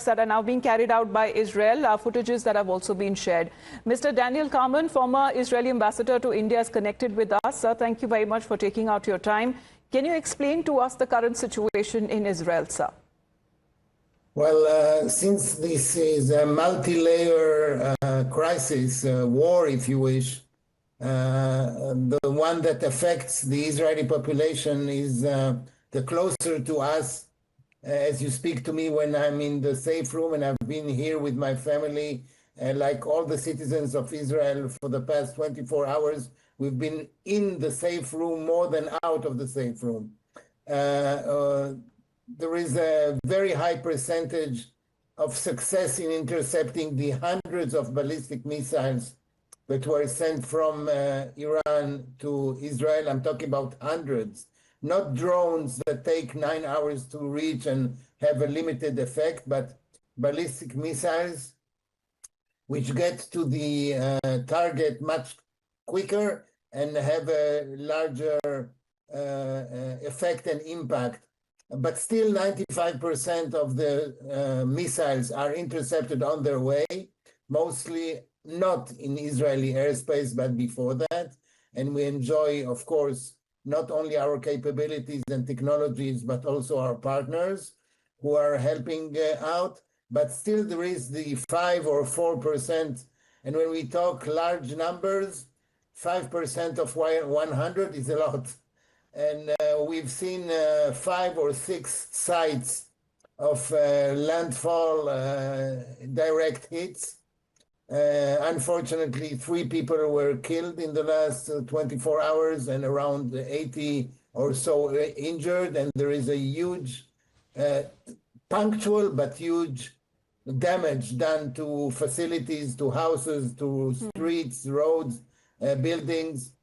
that are now being carried out by Israel, footages that have also been shared. Mr. Daniel Carman, former Israeli ambassador to India, is connected with us. Sir, thank you very much for taking out your time. Can you explain to us the current situation in Israel, sir? Well, since this is a multi-layer crisis, war, if you wish, the one that affects the Israeli population is the closer to us. As you speak to me when I'm in the safe room, and I've been here with my family, like all the citizens of Israel for the past 24 hours, we've been in the safe room more than out of the safe room. There is a very high percentage of success in intercepting the hundreds of ballistic missiles that were sent from Iran to Israel. I'm talking about hundreds. Not drones that take 9 hours to reach and have a limited effect, but ballistic missiles which get to the target much quicker and have a larger effect and impact. But still 95% of the missiles are intercepted on their way, mostly not in Israeli airspace, but before that. And we enjoy, of course, not only our capabilities and technologies, but also our partners who are helping out. But still there is the 5 or 4%. And when we talk large numbers, 5% of 100 is a lot. And we've seen 5 or 6 sites of landfall direct hits. Unfortunately, 3 people were killed in the last 24 hours and around 80 or so injured. And there is a huge, punctual but huge damage done to facilities, to houses, to streets, roads, buildings.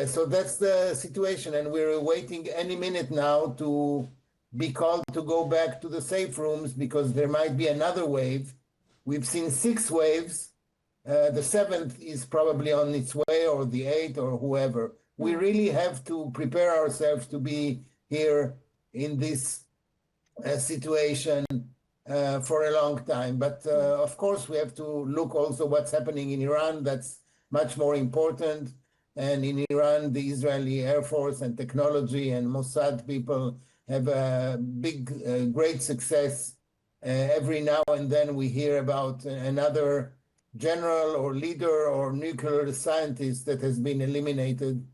So that's the situation. And we're waiting any minute now to be called to go back to the safe rooms because there might be another wave. We've seen 6 waves. The 7th is probably on its way, or the 8th, or whoever. We really have to prepare ourselves to be here in this situation for a long time. But of course, we have to look also what's happening in Iran. That's much more important. And in Iran, the Israeli Air Force and technology and Mossad people have a big, great success. Every now and then we hear about another general or leader or nuclear scientist that has been eliminated.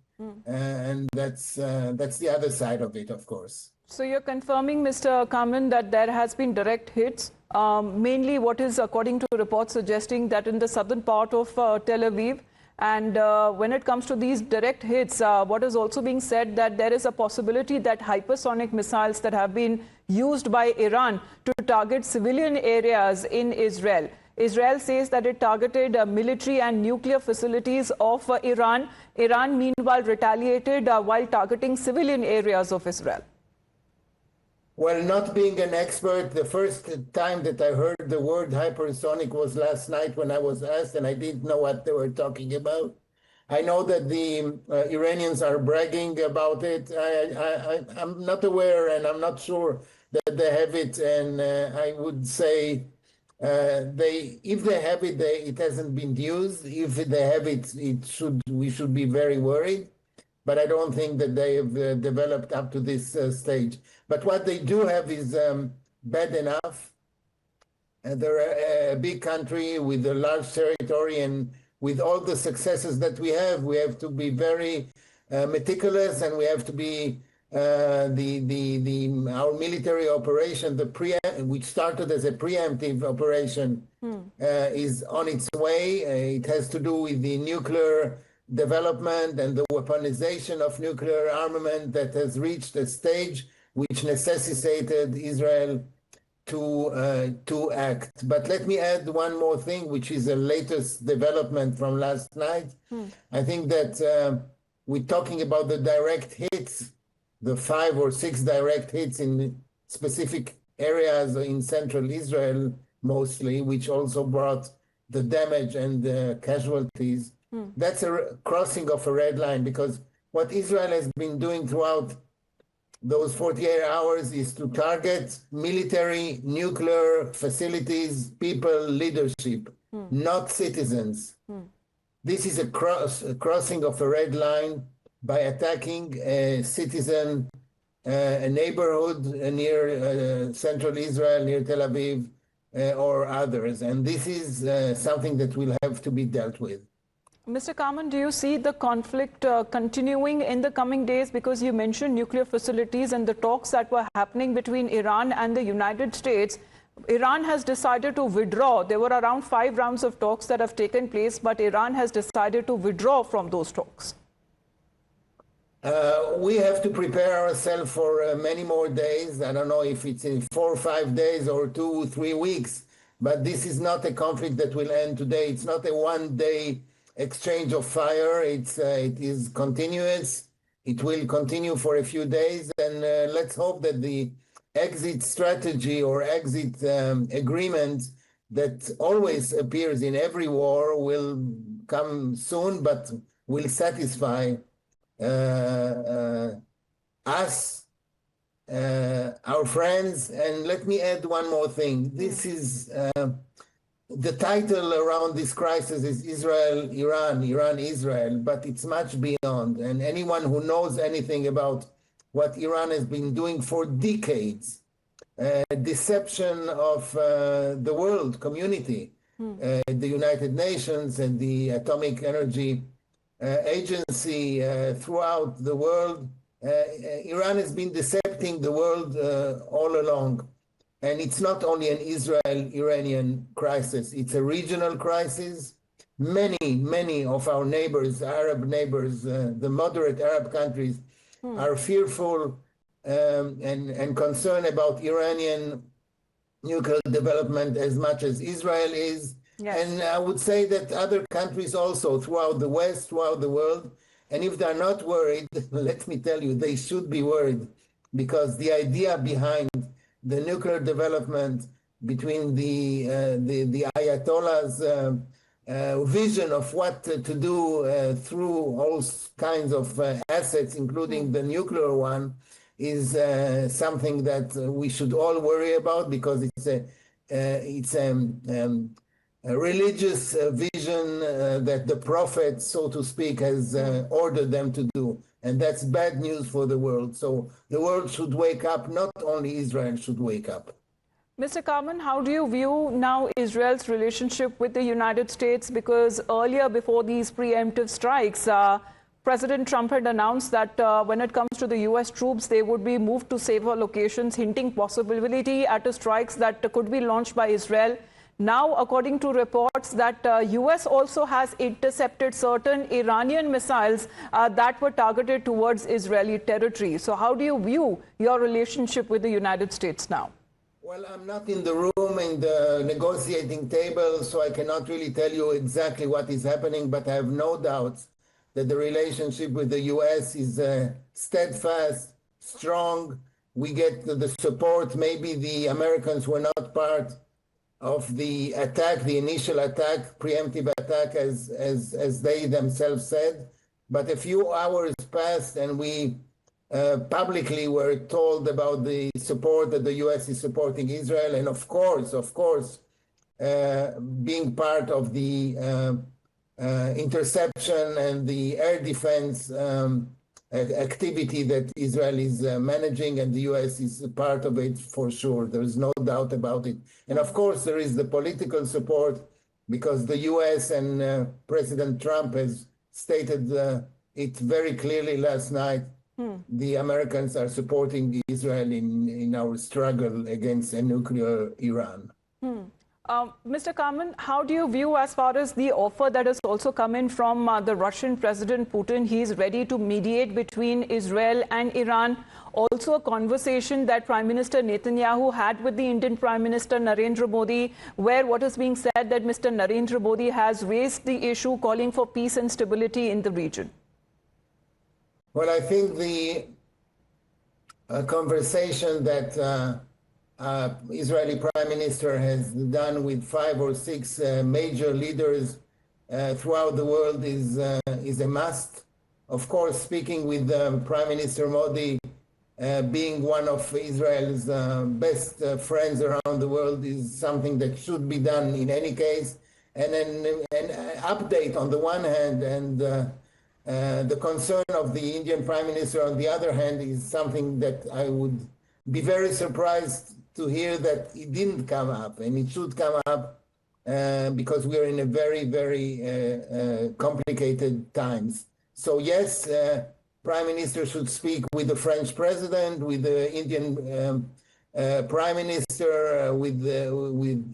And that's the other side of it, of course. So you're confirming, Mr. Carman, that there has been direct hits, mainly what is, according to reports, suggesting that in the southern part of Tel Aviv. And when it comes to these direct hits, what is also being said that there is a possibility that hypersonic missiles that have been used by Iran to target civilian areas in Israel. Israel says that it targeted military and nuclear facilities of Iran. Iran, meanwhile, retaliated while targeting civilian areas of Israel. Well, not being an expert, the first time that I heard the word hypersonic was last night when I was asked, and I didn't know what they were talking about. I know that the Iranians are bragging about it. I'm not aware, and I'm not sure that they have it. And I would say if they have it, it hasn't been used. If they have it, we should be very worried. But I don't think that they have developed up to this stage. But what they do have is bad enough. They're a big country with a large territory, and with all the successes that we have to be very meticulous, and we have to be our military operation, which started as a preemptive operation, is on its way. It has to do with the nuclear development and the weaponization of nuclear armament that has reached a stage which necessitated Israel to act. But let me add one more thing, which is the latest development from last night. I think that we're talking about the direct hits, the 5 or 6 direct hits in specific areas in central Israel mostly, which also brought the damage and the casualties. That's a crossing of a red line, because what Israel has been doing throughout those 48 hours is to target military, nuclear facilities, people, leadership, not citizens. This is a crossing of a red line by attacking a citizen, a neighborhood near central Israel, near Tel Aviv, or others. And this is something that will have to be dealt with. Mr. Kaman, do you see the conflict continuing in the coming days? Because you mentioned nuclear facilities and the talks that were happening between Iran and the United States. Iran has decided to withdraw. There were around 5 rounds of talks that have taken place, but Iran has decided to withdraw from those talks. We have to prepare ourselves for many more days. I don't know if it's in 4 or 5 days or 2 or 3 weeks, but this is not a conflict that will end today. It's not a one-day exchange of fire. It is continuous. It will continue for a few days, and let's hope that the exit strategy or exit agreement that always appears in every war will come soon, but will satisfy us, our friends. And let me add one more thing. This is the title around this crisis is Israel-Iran, Iran-Israel, but it's much beyond. And anyone who knows anything about what Iran has been doing for decades, deception of the world community, the United Nations and the Atomic Energy Agency throughout the world, Iran has been decepting the world all along. And it's not only an Israel-Iranian crisis, it's a regional crisis. Many of our neighbors, Arab neighbors, the moderate Arab countries are fearful and concerned about Iranian nuclear development as much as Israel is. Yes. And I would say that other countries also throughout the West, throughout the world, and if they're not worried, let me tell you, they should be worried, because the idea behind the nuclear development between the Ayatollah's vision of what to do through all kinds of assets, including the nuclear one, is something that we should all worry about, because it's a religious vision that the prophet, so to speak, has ordered them to do. And that's bad news for the world. So the world should wake up. Not only Israel should wake up. Mr. Kaman, how do you view now Israel's relationship with the United States? Because earlier, before these preemptive strikes, President Trump had announced that when it comes to the U.S. troops, they would be moved to safer locations, hinting possibility at strikes that could be launched by Israel. Now, according to reports, that U.S. also has intercepted certain Iranian missiles that were targeted towards Israeli territory. So how do you view your relationship with the United States now? Well, I'm not in the room in the negotiating table, so I cannot really tell you exactly what is happening, but I have no doubts that the relationship with the U.S. is steadfast, strong. We get the support. Maybe the Americans were not part of the attack, the initial attack, preemptive attack, as they themselves said. But a few hours passed, and we publicly were told about the support that the U.S. is supporting Israel, and of course, being part of the interception and the air defense activity that Israel is managing, and the U.S. is a part of it for sure. There is no doubt about it. And of course, there is the political support, because the U.S. and President Trump has stated it very clearly last night. The Americans are supporting Israel in our struggle against a nuclear Iran. Mr. Kaman, how do you view as far as the offer that has also come in from the Russian President Putin? He is ready to mediate between Israel and Iran. Also a conversation that Prime Minister Netanyahu had with the Indian Prime Minister Narendra Modi, where what is being said that Mr. Narendra Modi has raised the issue calling for peace and stability in the region. Well, I think the conversation that Israeli Prime Minister has done with 5 or 6 major leaders throughout the world is a must. Of course, speaking with Prime Minister Modi being one of Israel's best friends around the world is something that should be done in any case. And an update on the one hand, and the concern of the Indian Prime Minister on the other hand, is something that I would be very surprised to hear that it didn't come up, and it should come up because we are in a very, very complicated times. So yes, Prime Minister should speak with the French President, with the Indian Prime Minister, with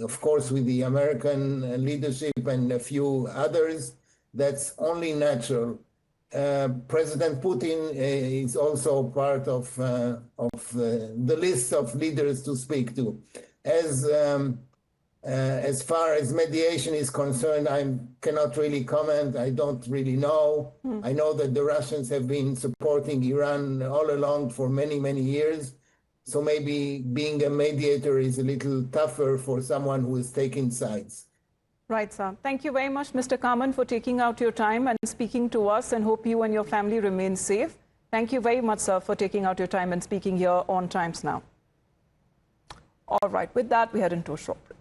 of course with the American leadership and a few others. That's only natural. President Putin is also part of the list of leaders to speak to. As far as mediation is concerned, I cannot really comment. I don't really know. I know that the Russians have been supporting Iran all along for many, many years. So maybe being a mediator is a little tougher for someone who is taking sides. Right, sir. Thank you very much, Mr. Kaman, for taking out your time and speaking to us, and hope you and your family remain safe. Thank you very much, sir, for taking out your time and speaking here on Times Now. All right, with that, we head into a short break.